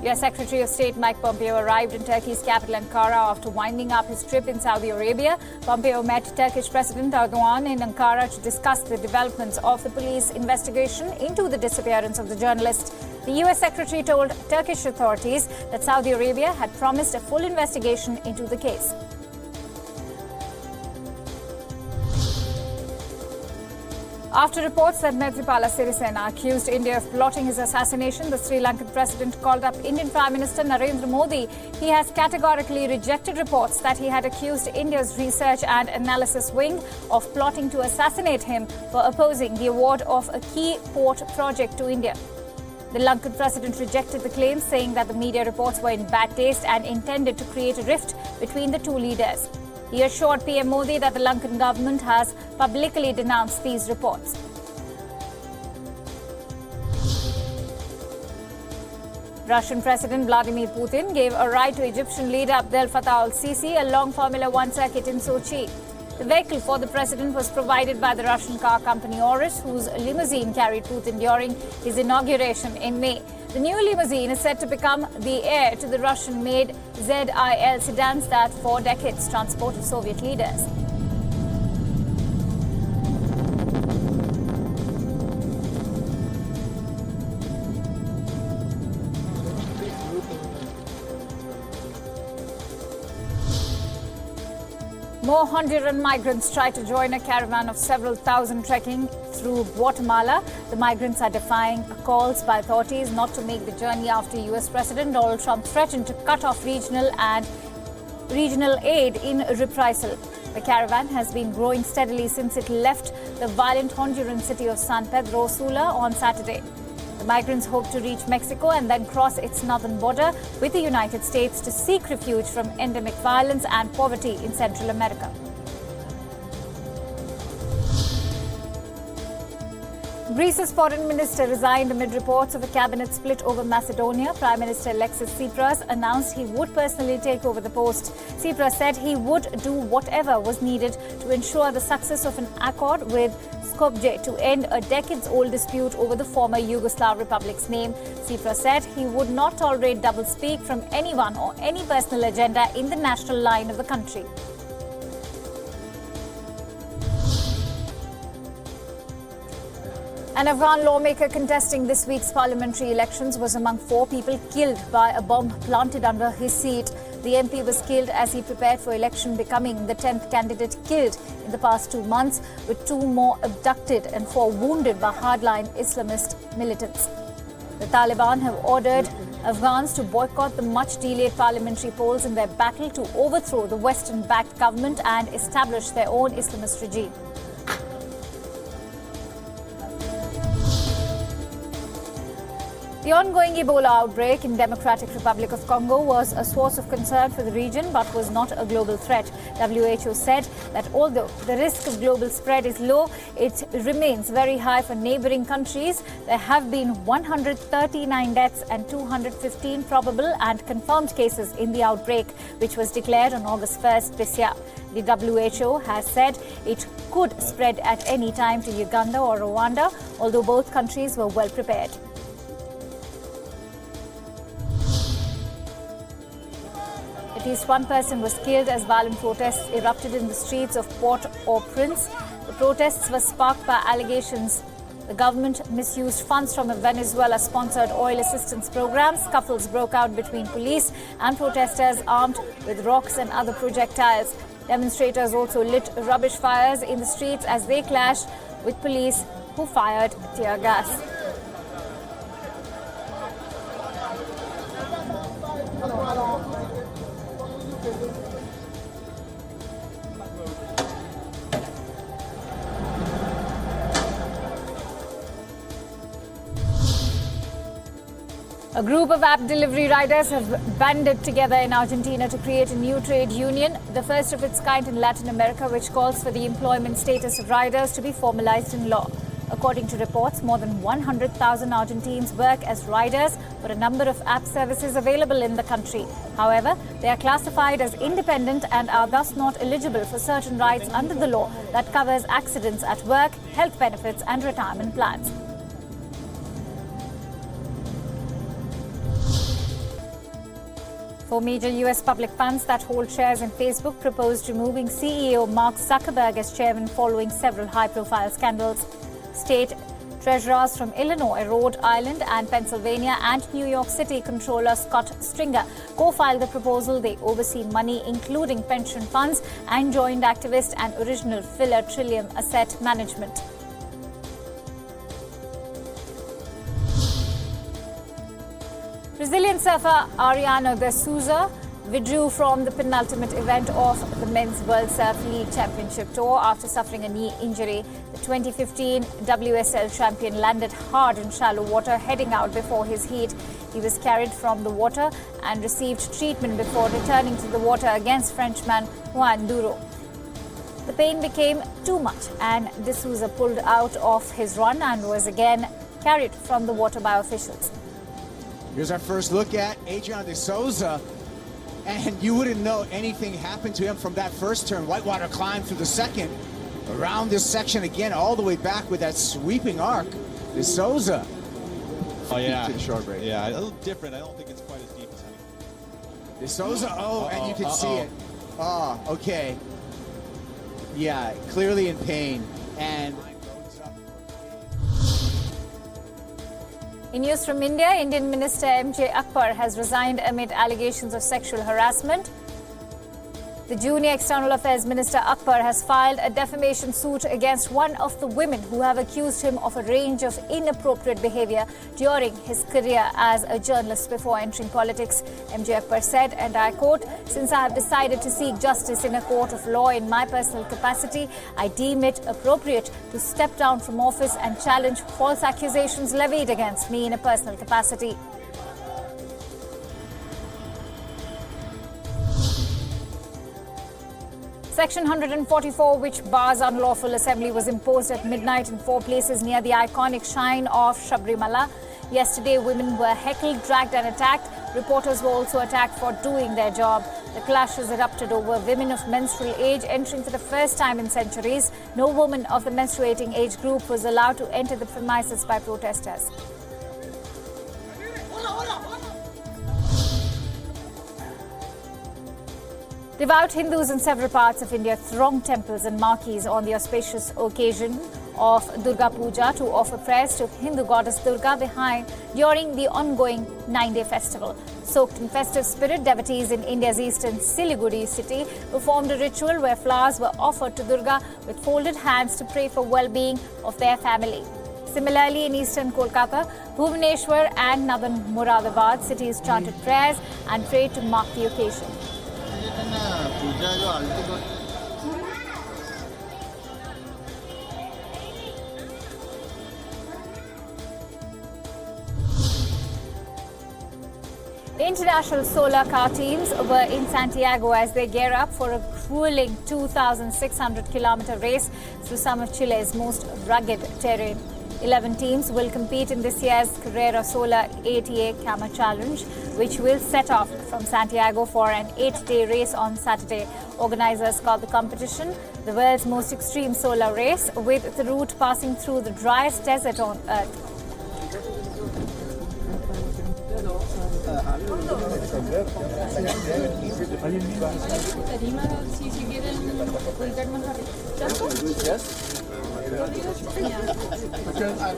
U.S. Secretary of State Mike Pompeo arrived in Turkey's capital Ankara after winding up his trip in Saudi Arabia. Pompeo met Turkish President Erdogan in Ankara to discuss the developments of the police investigation into the disappearance of the journalist. The U.S. Secretary told Turkish authorities that Saudi Arabia had promised a full investigation into the case. After reports that Maithripala Sirisena accused India of plotting his assassination, the Sri Lankan President called up Indian Prime Minister Narendra Modi. He has categorically rejected reports that he had accused India's research and analysis wing of plotting to assassinate him for opposing the award of a key port project to India. The Lankan President rejected the claims, saying that the media reports were in bad taste and intended to create a rift between the two leaders. He assured PM Modi that the Lankan government has publicly denounced these reports. Russian President Vladimir Putin gave a ride to Egyptian leader Abdel Fattah al-Sisi along Formula One circuit in Sochi. The vehicle for the president was provided by the Russian car company Oris, whose limousine carried Putin during his inauguration in May. The new limousine is said to become the heir to the Russian-made ZIL sedans that for decades transported Soviet leaders. More Honduran migrants try to join a caravan of several thousand trekking through Guatemala. The migrants are defying calls by authorities not to make the journey after U.S. President Donald Trump threatened to cut off regional aid in reprisal. The caravan has been growing steadily since it left the violent Honduran city of San Pedro Sula on Saturday. The migrants hope to reach Mexico and then cross its northern border with the United States to seek refuge from endemic violence and poverty in Central America. Greece's foreign minister resigned amid reports of a cabinet split over Macedonia. Prime Minister Alexis Tsipras announced he would personally take over the post. Tsipras said he would do whatever was needed to ensure the success of an accord with Skopje to end a decades-old dispute over the former Yugoslav republic's name. Tsipras said he would not tolerate doublespeak from anyone or any personal agenda in the national line of the country. An Afghan lawmaker contesting this week's parliamentary elections was among 4 people killed by a bomb planted under his seat. The MP was killed as he prepared for election, becoming the 10th candidate killed in the past 2 months, with 2 more abducted and 4 wounded by hardline Islamist militants. The Taliban have ordered Afghans to boycott the much-delayed parliamentary polls in their battle to overthrow the Western-backed government and establish their own Islamist regime. The ongoing Ebola outbreak in Democratic Republic of Congo was a source of concern for the region but was not a global threat. WHO said that although the risk of global spread is low, it remains very high for neighboring countries. There have been 139 deaths and 215 probable and confirmed cases in the outbreak, which was declared on August 1st this year. The WHO has said it could spread at any time to Uganda or Rwanda, although both countries were well prepared. At least 1 person was killed as violent protests erupted in the streets of Port-au-Prince. The protests were sparked by allegations the government misused funds from a Venezuela-sponsored oil assistance program. Scuffles broke out between police and protesters armed with rocks and other projectiles. Demonstrators also lit rubbish fires in the streets as they clashed with police who fired tear gas. A group of app delivery riders have banded together in Argentina to create a new trade union, the first of its kind in Latin America, which calls for the employment status of riders to be formalized in law. According to reports, more than 100,000 Argentines work as riders for a number of app services available in the country. However, they are classified as independent and are thus not eligible for certain rights under the law that covers accidents at work, health benefits and retirement plans. Four major U.S. public funds that hold shares in Facebook proposed removing CEO Mark Zuckerberg as chairman following several high-profile scandals. State treasurers from Illinois, Rhode Island and Pennsylvania and New York City Controller Scott Stringer co-filed the proposal. They oversee money, including pension funds, and joined activist and original filler Trillium Asset Management. Brazilian surfer Ariano de Souza withdrew from the penultimate event of the Men's World Surf League Championship Tour after suffering a knee injury. The 2015 WSL champion landed hard in shallow water, heading out before his heat. He was carried from the water and received treatment before returning to the water against Frenchman Juan Duro. The pain became too much and de Souza pulled out of his run and was again carried from the water by officials. Here's our first look at Adriano de Souza, and you wouldn't know anything happened to him from that first turn. Whitewater climbed through the second, around this section again, all the way back with that sweeping arc. De Souza. Oh yeah, to the short break. Yeah, a little different. I don't think it's quite as deep as anything. De Souza, and you can see it. Oh, okay. Yeah, clearly in pain. And in news from India, Indian Minister Akbar has resigned amid allegations of sexual harassment. The junior External Affairs Minister Akbar has filed a defamation suit against one of the women who have accused him of a range of inappropriate behavior during his career as a journalist before entering politics. Akbar said, and I quote, "Since I have decided to seek justice in a court of law in my personal capacity, I deem it appropriate to step down from office and challenge false accusations levied against me in a personal capacity." Section 144, which bars unlawful assembly, was imposed at midnight in 4 places near the iconic shrine of Ramallah. Yesterday, women were heckled, dragged and attacked. Reporters were also attacked for doing their job. The clashes erupted over women of menstrual age entering for the first time in centuries. No woman of the menstruating age group was allowed to enter the premises by protesters. Devout Hindus in several parts of India thronged temples and marquees on the auspicious occasion of Durga Puja to offer prayers to Hindu goddess Durga during the ongoing 9-day festival. Soaked in festive spirit, devotees in India's eastern Siliguri city performed a ritual where flowers were offered to Durga with folded hands to pray for well-being of their family. Similarly, in eastern Kolkata, Bhubaneswar and northern Moradabad cities chanted prayers and prayed to mark the occasion. International solar car teams were in Santiago as they gear up for a grueling 2,600-kilometer race through some of Chile's most rugged terrain. 11 teams will compete in this year's Carrera Solar ATA Cama Challenge, which will set off from Santiago for an 8-day race on Saturday. Organizers call the competition the world's most extreme solar race, with the route passing through the driest desert on Earth. Because I